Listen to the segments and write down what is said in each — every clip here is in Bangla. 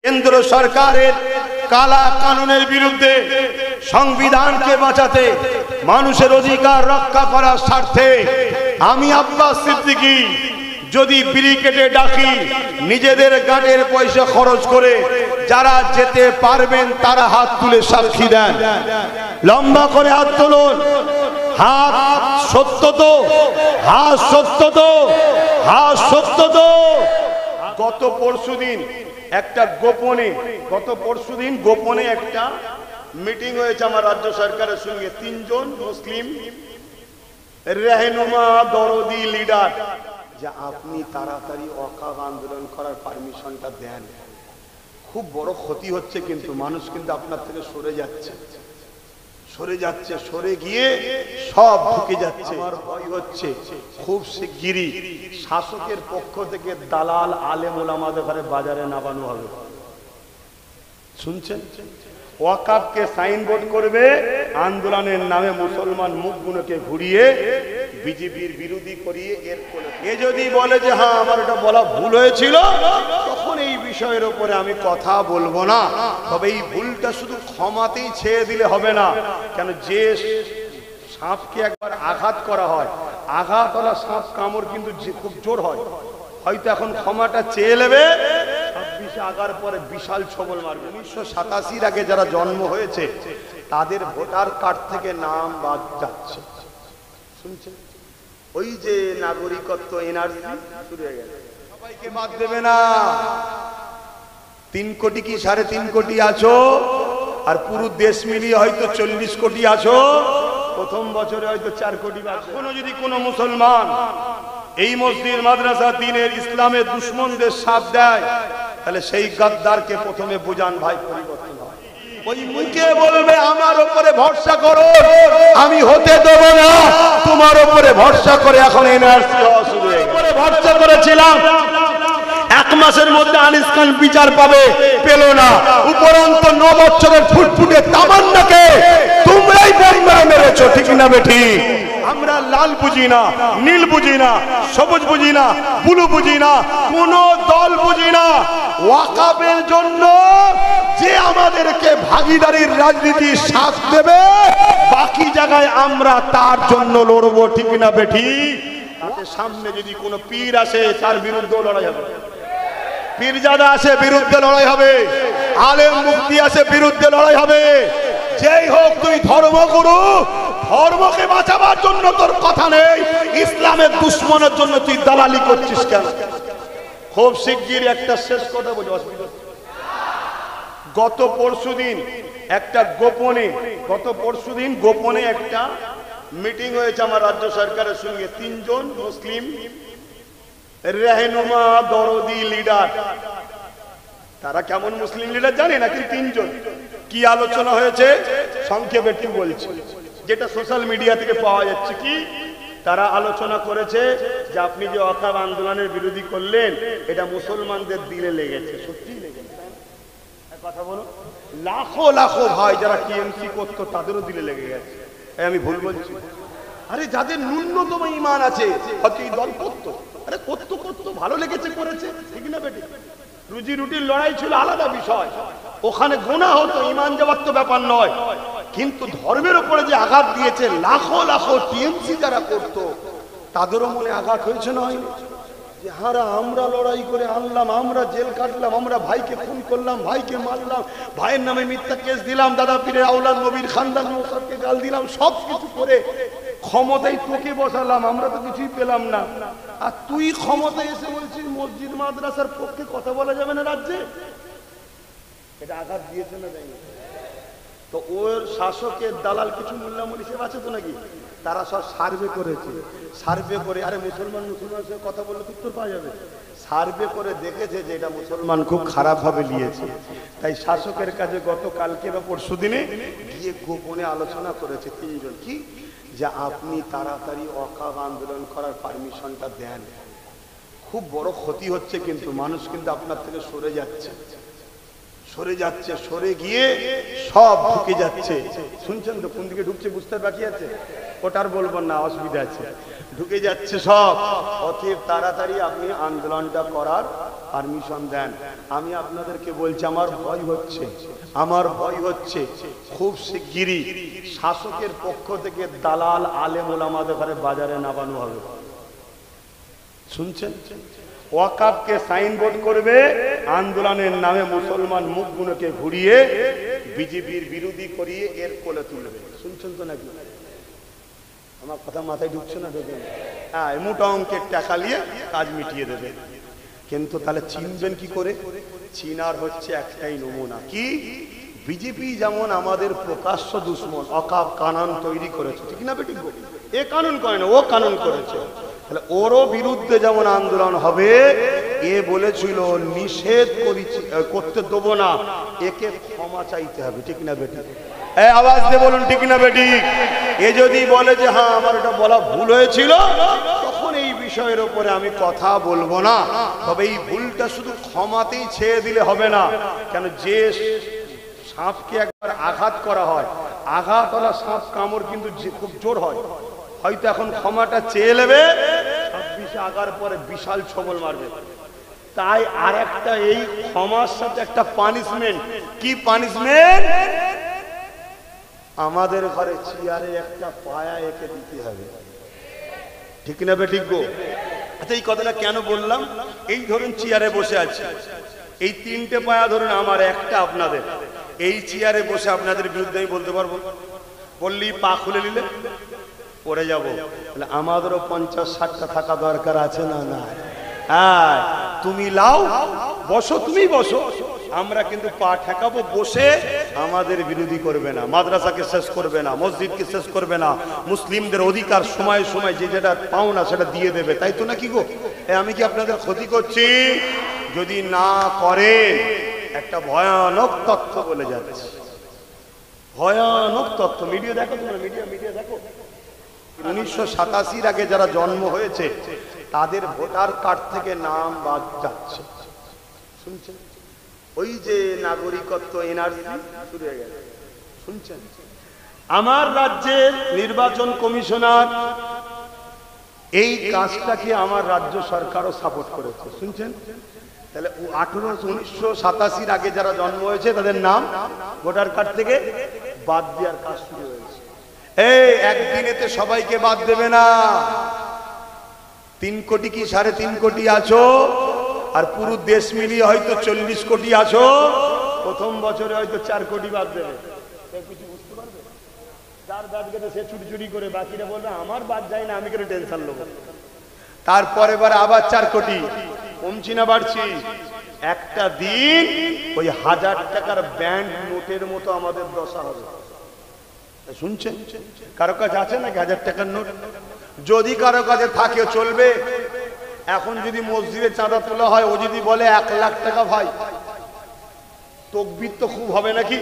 কেন্দ্র সরকারের কালা কানুনের বিরুদ্ধে সংবিধানকে বাঁচাতে মানুষের অধিকার রক্ষা করার স্বার্থে আমি আব্বাস সিদ্দিকী যদি ব্রিগেডে ডাকি নিজেদের গাড়ির পয়সা খরচ করে যারা যেতে পারবেন তারা হাত তুলে সাক্ষী দেন। লম্বা করে হাত তুলুন। হাত সত্য তো, হাত সত্য তো, হাত সত্য তো। গত পরশুদিন একটা গোপনে একটা মিটিং হয়েছে আমার রাজ্য সরকারের সঙ্গে। 3 জন মুসলিম रहनुमा দরদি লিডার যে আপনি তাড়াতাড়ি ওয়াকফ আন্দোলন করার পারমিশনটা দেন। খুব বড় ক্ষতি হচ্ছে, কিন্তু মানুষ কিন্তু আপনার থেকে সরে যাচ্ছে, সরে গিয়ে সব ঢুকে যাচ্ছে। আমার ভয় হচ্ছে খুব শিগগিরই শাসকের পক্ষ থেকে দালাল আলেম ওলামাদের ঘরে বাজারে নামানো হবে। শুনছেন? ওয়াকফকে সাইনবোর্ড করবে, আন্দোলনের নামে মুসলমান মুখগুলোকে ঘুরিয়ে বিজেপির বিরোধী করিয়ে এ যদি বলে যে হ্যাঁ আমার এটা বলা ভুল হয়েছিল, তখন এই বিষয়ের উপরে আমি কথা বলবো না। তবে এই ভুলটা শুধু ক্ষমাতেই ছেড়ে দিলে হবে না, কেন যে সাপকে একবার আঘাত করা হয়, আঘাতওয়ালা সাপ কামড় কিন্তু খুব জোর হয়। হয়তো এখন ক্ষমাটা চেয়ে নেবে, 26 আগার পরে বিশাল ছবল মারবে। 1987 আগে যারা জন্ম হয়েছে তাদের ভোটার কার্ড থেকে নাম বাদ যাচ্ছে। শুনছেন? ওই যে নাগরিকত্ব এনআরসি শুরু হয়ে গেছে, সবাইকে বাদ দেবে না। 3 কোটি কি 3.5 কোটি আছো, আর পুরো দেশ মিলিয়ে হয়তো 40 কোটি আছো। প্রথম বছরে হয়তো 4 কোটি। এখনো যদি কোনো মুসলমান এই মসজিদ মাদ্রাসা দ্বীনের ইসলামের দুশমনদের সাথ দেয়, তাহলে সেই গাদ্দারকে প্রথমে বুঝান ভাই পরিবর্তন হয়। ওই মুখে বলবে আমার উপরে ভরসা করো, আমি হতে দেব না, তোমার উপরে ভরসা করে এখন এনআরসি হওয়া শুরু হয়ে গেছে। ভরসা করেছিলাম 1 মাসের মধ্যে আনিস খান বিচার পাবে, পেল না। উপরন্ত 9 বছরের ফুটফুটে তামান্নাকে তোমরাই বর্মায় মেরেছো, ঠিক না বেঠি? আমরা লাল বুঝি না, নীল বুঝি না, সবুজ বুঝি না, ব্লু বুঝি না, কোন দল বুঝি না। ওয়াকফের জন্য যে আমাদেরকে ভাগীদারির রাজনীতির সাথ দেবে, বাকি জায়গায় আমরা তার জন্য লড়বো, ঠিক না বেঠি? তাতে সামনে যদি কোনো পীর আসে তার বিরুদ্ধে লড়াই হবে, পীরজাদা আসে বিরুদ্ধে লড়াই হবে, আলেম মুফতি আসে বিরুদ্ধে লড়াই হবে। যেই হোক তুই ধর্মগুরু, ধর্মকে বাঁচাবার জন্য তোর কথা নেই, ইসলামের দুশমনের জন্য তুই দালালি করছিস কেন? খুব শিগগির একটা শেষ কথা বলি। গত পরশুদিন গোপনে একটা মিটিং হয়েছে আমার রাজ্য সরকারের সঙ্গে। 3 জন মুসলিম रहनुमा দরদি লিডার। তারা কেমন মুসলিম লিডার জানি না, কিন্তু 3 জন। কি আলোচনা হয়েছে সংক্ষেপে একটু বলছি, যেটা সোশ্যাল মিডিয়া থেকে পাওয়া যাচ্ছে। কি তারা আলোচনা করেছে যে আপনি যে ওয়াকফ আন্দোলনের বিরোধী করলেন, এটা মুসলমানদের দিলে লেগেছে। সত্যি লেগেছে? কথা বলো। লাখো লাখো ভাই যারা টিএমসি করতো তাদেরও দিলে লেগে গেছে। আমি ভুল বলছি? আরে যাদের ন্যূনতম ঈমান আছে, হয়তো এই দল করতো, আরে করতো ভালো লেগেছে, করেছে, ঠিক না বেটি? রুজি রুটির লড়াই ছিল আলাদা বিষয়, ওখানে গুনাহ হতো, ঈমান যাওয়ার তো ব্যাপার নয়। কিন্তু ধর্মের উপরে যে আঘাত দিয়েছে, লাখো লাখো টিএমসি যারা করতো তাদেরও মনে আঘাত হয়েছে না? যে হারা আমরা লড়াই করে আনলাম, আমরা জেল কাটলাম, আমরা ভাইকে খুন করলাম, ভাইকে মারলাম, ভাইয়ের নামে মিথ্যা কেস দিলাম, দাদা পীরের আওলাদ নবীর খানদান মোসাদকে গাল দিলাম, সব কিছু করে ক্ষমতায় তোকে বসালাম, আমরা তো কিছুই পেলাম না। আর তুই ক্ষমতায় এসে বলছিস মসজিদ মাদ্রাসার পক্ষে কথা বলা যাবে না রাজ্যে? এটা আঘাত দিয়েছে না দেয়নি? তো ওর শাসকের দালাল কিছু মোল্লা হিসেবে আছে তো নাকি? তারা সব সার্ভে করেছে, সার্ভে করে, আরে মুসলমানের সঙ্গে কথা বললে উত্তর পাওয়া যাবে। সার্ভে করে দেখেছে যে এটা মুসলমান খুব খারাপভাবে নিয়েছে, তাই শাসকের কাছে গতকালকে বা পরশু দিনে গিয়ে গোপনে আলোচনা করেছে 3 জন। কি যে আপনি তাড়াতাড়ি ওয়াকফ আন্দোলন করার পারমিশনটা দেন। খুব বড় ক্ষতি হচ্ছে, কিন্তু মানুষ কিন্তু আপনার থেকে সরে যাচ্ছে, সরে গিয়ে সব ঢুকে যাচ্ছে। শুনছেন তো? কোন দিকে ঢুকছে বুঝতে বাকি আছে, ওটার বলবো না, অসুবিধা আছে। ঢুকে যাচ্ছে সব। অতএব তাড়াতাড়ি আপনি আন্দোলনটা করার পারমিশন দেন। আমি আপনাদেরকে বলছি আমার ভয় হচ্ছে খুব শিগগিরই শাসকের পক্ষ থেকে দালাল আলেম ওলামাদের ঘরে বাজারে নামানো হবে। শুনছেন? ওয়াকাফকে সাইনবোর্ড করবে, আন্দোলনের নামে মুসলমান মুখগুলোকে ঘুরিয়ে বিজেপির বিরোধী করিয়ে এর কোলে তুলবে। শুনছেন তো নাকি? আমার কথা মাথায় ঢুকছে না? দেখবেন হ্যাঁ, মোটা অঙ্কের টাকা নিয়ে কাজ মিটিয়ে দেবে। কিন্তু তাহলে চিনবেন কি করে? চিনার হচ্ছে একটাই নমুনা, কি বিজেপি যেমন আমাদের প্রকাশ্য দুশ্মন, ওয়াকাফ কানুন তৈরি করেছে, ঠিক না বেটি? এ কানুন করে না, ও কানুন করেছে। তাহলে ওরও বিরুদ্ধে যেমন আন্দোলন হবে, এ বলেছিল নিষেধ করতে দেবো না, একে ক্ষমা চাইতে হবে, ঠিক না বেটি? আওয়াজ দিয়ে বলুন ঠিক না বেটি? এ যদি বলে যে হ্যাঁ আমার এটা বলা ভুল হয়েছিল, তখন এই বিষয়ের উপরে আমি কথা বলবো না। তবে এই ভুলটা শুধু ক্ষমাতেই ছেড়ে দিলে হবে না। কেন, যে সাপকে একবার আঘাত করা হয়, আঘাতওয়ালা সাপ কামড় কিন্তু খুব জোর হয়। হয়তো এখন ক্ষমাটা চেয়ে নেবে, 26 আগার পরে বিশাল ছবল মারবে। তাই আর একটা এই ক্ষমার সাথে একটা পানিশমেন্ট। কি পানিশমেন্ট? আমাদের ঘরে চেয়ারে একটা পায়া এঁকে দিতে হবে, ঠিক না বেঠিক গো? আচ্ছা, এই কথাটা কেন বললাম? এই ধরুন চেয়ারে বসে আছি, এই 3টে পায়া ধরুন আমার, একটা আপনাদের। এই চেয়ারে বসে আপনাদের বিরুদ্ধে আমি বলতে পারবো? বললেই পা খুলে নিলে পড়ে যাবো। তাহলে আমাদেরও 50-60টা থাকা দরকার আছে না? না। হ্যাঁ, তুমি লাও, বসো, তুমি বসো, আমরা কিন্তু পা ঠেকাবো। বসে আমাদের বিরোধী করবে না, মাদ্রাসাকে শেষ করবে না, মসজিদকে শেষ করবে না, মুসলিমদের অধিকার সময় সময় যে যেটা পাও না সেটা দিয়ে দেবে। তাই তো নাকি গো? আমি কি আপনাদের ক্ষতি করছি? যদি না করে, একটা ভয়ানক তথ্য বলে যাচ্ছে, ভয়ানক তথ্য। মিডিয়া দেখো, তোমরা মিডিয়া দেখো। 1987 আগে যারা জন্ম হয়েছে তাদের ভোটার কার্ড থেকে নাম বাদ যাচ্ছে। শুনছেন? ওই যে নাগরিকত্ব এনআরসি শুরু হয়ে গেছে, শুনছেন? আমার রাজ্যের নির্বাচন কমিশনার এই কাজটাকে আমার রাজ্য সরকারও সাপোর্ট করেছে, শুনছেন? তাহলে 1987 আগে যারা জন্ম হয়েছে তাদের নাম ভোটার কার্ড থেকে বাদ দেওয়ার কাজ শুরু হয়েছে। এই একদিনেতে সবাইকে বাদ দেবে না। 3 কোটি কি 3.5 কোটি আছো, আর পুরো দেশ মিলিয়ে হয়তো 40 কোটি আছো। প্রথম বছরে হয়তো 4 কোটি বাদ দেবে। কিছু বুঝতে পারবে? যার বাদ গেছে সে চুরি করে, বাকিরা বলবে আমার বাদ যায় না, আমি কেন টেনশন নেবো। তারপরে আবার 4 কোটি। কমছি না বাড়ছি? একটা দিন ওই 1000 টাকার ব্যান্ড নোটের মতো আমাদের দশা হবে। শুনছেন? কারো কাছে আছে নাকি 1000 টাকার নোট? যদি কারো কাছে থাকে চলবে। এখন যদি মসজিদে চাঁদা তোলা হয়, ও যদি বলে 1 লাখ টাকা, ভাই তকবীর তো খুব হবে নাকি?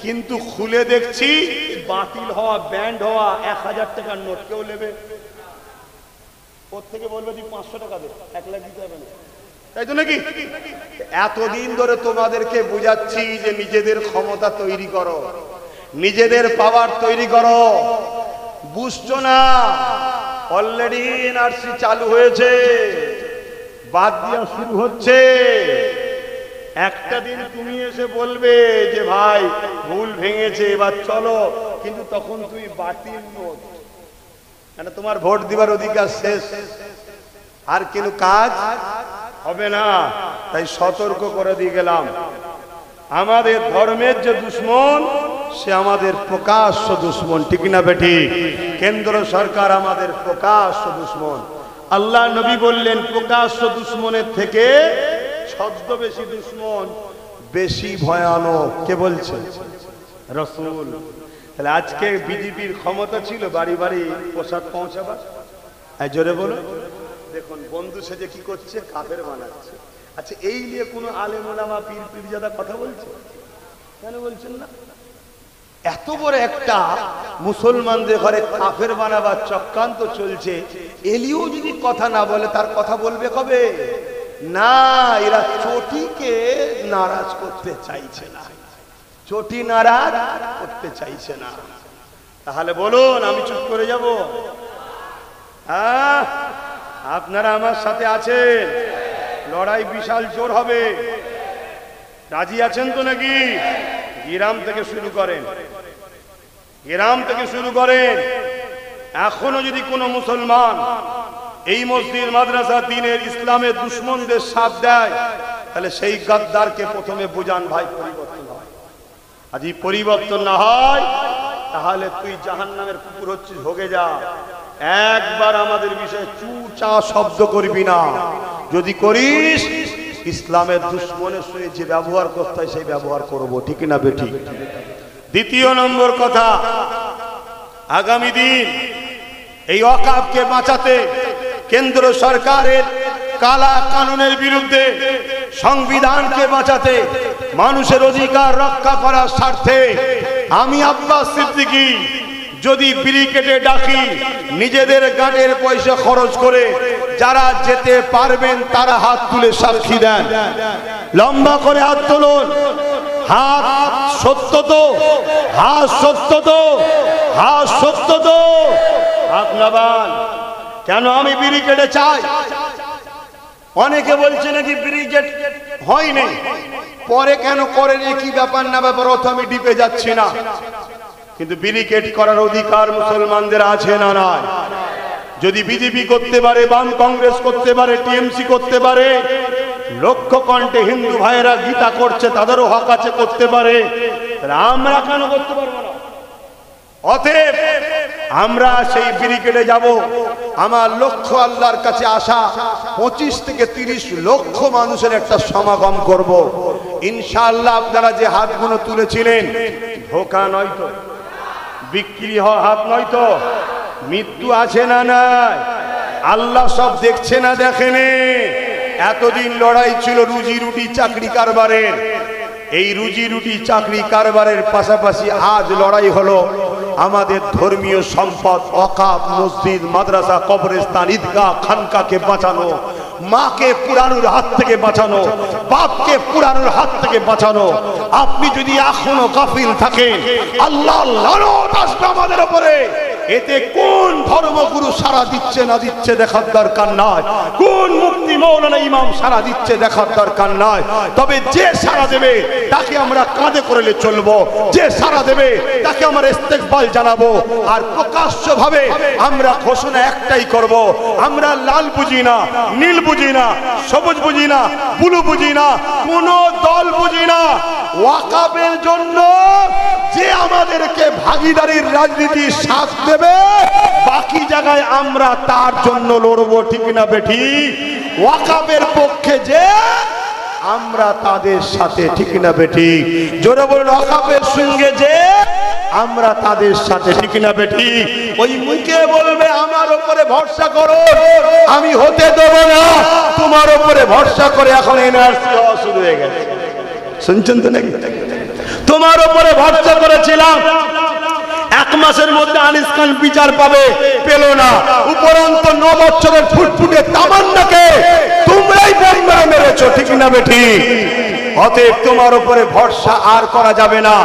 কিন্তু খুলে দেখছি বাতিল হওয়া ব্যান্ড হওয়া 1000 টাকার নোট কেউ নেবে? ওর থেকে বলবে তুই 500 টাকা দে, 1 লাখ দিতে হবে না। তাই তো নাকি? এতদিন ধরে তোমাদেরকে বুঝাচ্ছি যে নিজেদের ক্ষমতা তৈরি করো, নিজেদের পাওয়ার তৈরি করো। বুঝছো না? অলরেডি এনআরসি চালু হয়েছে, বাদ দেওয়া শুরু হচ্ছে। একটা দিন তুমি এসে বলবে যে ভাই ভুল ভেঙেছে, এবার চলো, কিন্তু তখন তুই বাতিল নোট, মানে তোমার ভোট দিবার অধিকার শেষ, আর কিন্তু কাজ হবে না। তাই সতর্ক করে দিয়ে গেলাম, আমাদের ধর্মের যে দুশ্মন সে আমাদের প্রকাশ্য দুশ্মন, ঠিক না বেটি? কেন্দ্র সরকার আমাদের প্রকাশ্য দুশ্মন। আল্লাহ নবী বললেন প্রকাশ্য দুশ্মনের থেকে ছদ্মবেশী দুশ্মন বেশি ভয়ানক। কে বলছে? রাসূল। তাহলে আজকে বিজেপির ক্ষমতা ছিল বাড়ি বাড়ি পোশাক পৌঁছাবার। জোরে বলো। দেখুন বন্ধু সেজে কি করছে, কাফের বানাচ্ছে। আচ্ছা, এই নিয়ে কোনো আলেম ওলামা পীর পীরজাদা কথা বলছে? কেন বলছেন না? এত বড় একটা মুসলমানদের ঘরে কাফের বানাবার চক্রান্ত চলছে, এলিও যদি কথা না বলে তার কথা বলবে কবে? না, এরা চটিকে নারাজ করতে চাইছে না, চটি নারাজ করতে চাইছে না। তাহলে বলুন আমি চুপ করে যাব? আপনারা আমার সাথে আছেন? লড়াই বিশাল জোর হবে। রাজি আছেন তো নাকি? গ্রাম থেকে শুরু করেন, গ্রাম থেকে শুরু করেন। এখনো যদি কোনো মুসলমান এই মসজিদ মাদ্রাসা দ্বীনের ইসলামের দুশমনদের সাথ দেয়, তাহলে সেই গাদ্দারকে প্রথমে বুঝান, ভাই পরিবর্তন হয়। আজ এই পরিবর্তন না হয়, তাহলে তুই জাহান্নামের কুকুর হচ্ছিস, হোগে যা। একবার আমাদের বিষয়ে চু চা শব্দ করবি না। যদি করিস, ইসলামের দুশমনের সঙ্গে যে ব্যবহার করতে হয় সেই ব্যবহার করব, ঠিক না বেটি? দ্বিতীয় নম্বর কথা, আগামী দিন এই ওয়াকফকে বাঁচাতে কেন্দ্র সরকারের কালা কানুনের বিরুদ্ধে, সংবিধানকে বাঁচাতে, মানুষের অধিকার রক্ষা করার স্বার্থে আমি আব্বাস সিদ্দিকী যদি ব্রিগেডে ডাকি, নিজেদের গাড়ির পয়সা খরচ করে যারা যেতে পারবেন তারা হাত তুলে সাক্ষী দেন। লম্বা করে হাত তুলুন। হাত সত্য তো? হাত সত্য তো? হাত সত্য তো? হাত নামান। কেন আমি ব্রিগেডে চাই? অনেকে বলছে নাকি ব্রিগেড হয়নি, পরে কেন করেন, কি ব্যাপার না ব্যাপার, অত আমি ডিপে যাচ্ছি না। কিন্তু ব্রিগেড করার অধিকার মুসলমানদের আছে না নাই? যদি বিজেপি করতে পারে, বাম কংগ্রেস করতে পারে, টিএমসি করতে পারে, লক্ষ কণ্ঠে হিন্দু ভাইয়েরা গীতা করছে, তাদেরও হক আছে করতে পারে, তাহলে আমরা কেন করতে পারবো না? অতএব আমরা সেই ব্রিগেডে যাব। আমার লক্ষ্য আল্লাহর কাছে আসা 25 থেকে 30 লক্ষ মানুষের একটা সমাগম করব ইনশাআল্লাহ। আপনারা যে হাতগুলো তুলেছিলেন, ধোঁকা নয় তো? বিক্রি হওয়া হাত নয় তো? মৃত্যু আছে না নাই? আল্লাহ সব দেখছে না দেখেনি? এতদিন লড়াই ছিল রুজি রুটি চাকরি কারবারের। এই রুজি রুটি চাকরি কারবারের পাশাপাশি আজ লড়াই হলো আমাদের ধর্মীয় সম্পদ, ওয়াকফ, মসজিদ, মাদ্রাসা, কবরস্থান, ঈদগাহ, খানকাকে বাঁচানো, মাকে পুরানোর হাত থেকে বাঁচানো, বাপকে পুরানোর হাত থেকে বাঁচানো। আপনি যদি এখনো গাফিল থাকেন, আল্লাহ লানত আসবে আমাদের উপরে। এতে কোন ধর্মগুরু সারা দিচ্ছে না দিচ্ছে দেখার দরকার নয়, কোন মুফতি মৌলানা ইমাম সারা দিচ্ছে দেখার দরকার নয়। তবে যে সারা দেবে তাকে আমরা কাঁধে করে চলবো, যে সারা দেবে তাকে আমরা ইস্তেকবাল জানাবো। আর প্রকাশ্যভাবে আমরা ঘোষণা একটাই করব, আমরা লাল বুঝি না, নীল বুঝি না, সবুজ বুঝি না, ব্লু বুঝি না, কোন দল বুঝি না। ওয়াকফের জন্য যে আমাদেরকে ভাগীদারির রাজনীতি সাথ দেবে, বাকি জায়গায় আমরা তার জন্য লড়বো, ঠিক না বেঠি? ওয়াকফের পক্ষে যে আমরা তাদের সাথে, ঠিক না বেঠি? জোরে বলুন, ওয়াকফের সঙ্গে যে আমরা তাদের সাথে, ঠিক না বেঠি? ওই মুখে বলবে আমার উপরে ভরসা করো, আমি হতে দেব না, তোমার উপরে ভরসা করে এখন এনআরসি হওয়া শুরু হয়ে গেছে। শুনছেন তো নাকি? তোমার উপরে ভরসা করেছিলাম, 1 মাসের মধ্যে আনিস খান বিচার পাবে, পেল না। উপরন্ত 9 বছরের ফুটফুটে তামান্নাকে তোমরাই মেরেছো, ঠিক না বেঠি? অতএব তোমার উপরে ভরসা আর করা যাবে না।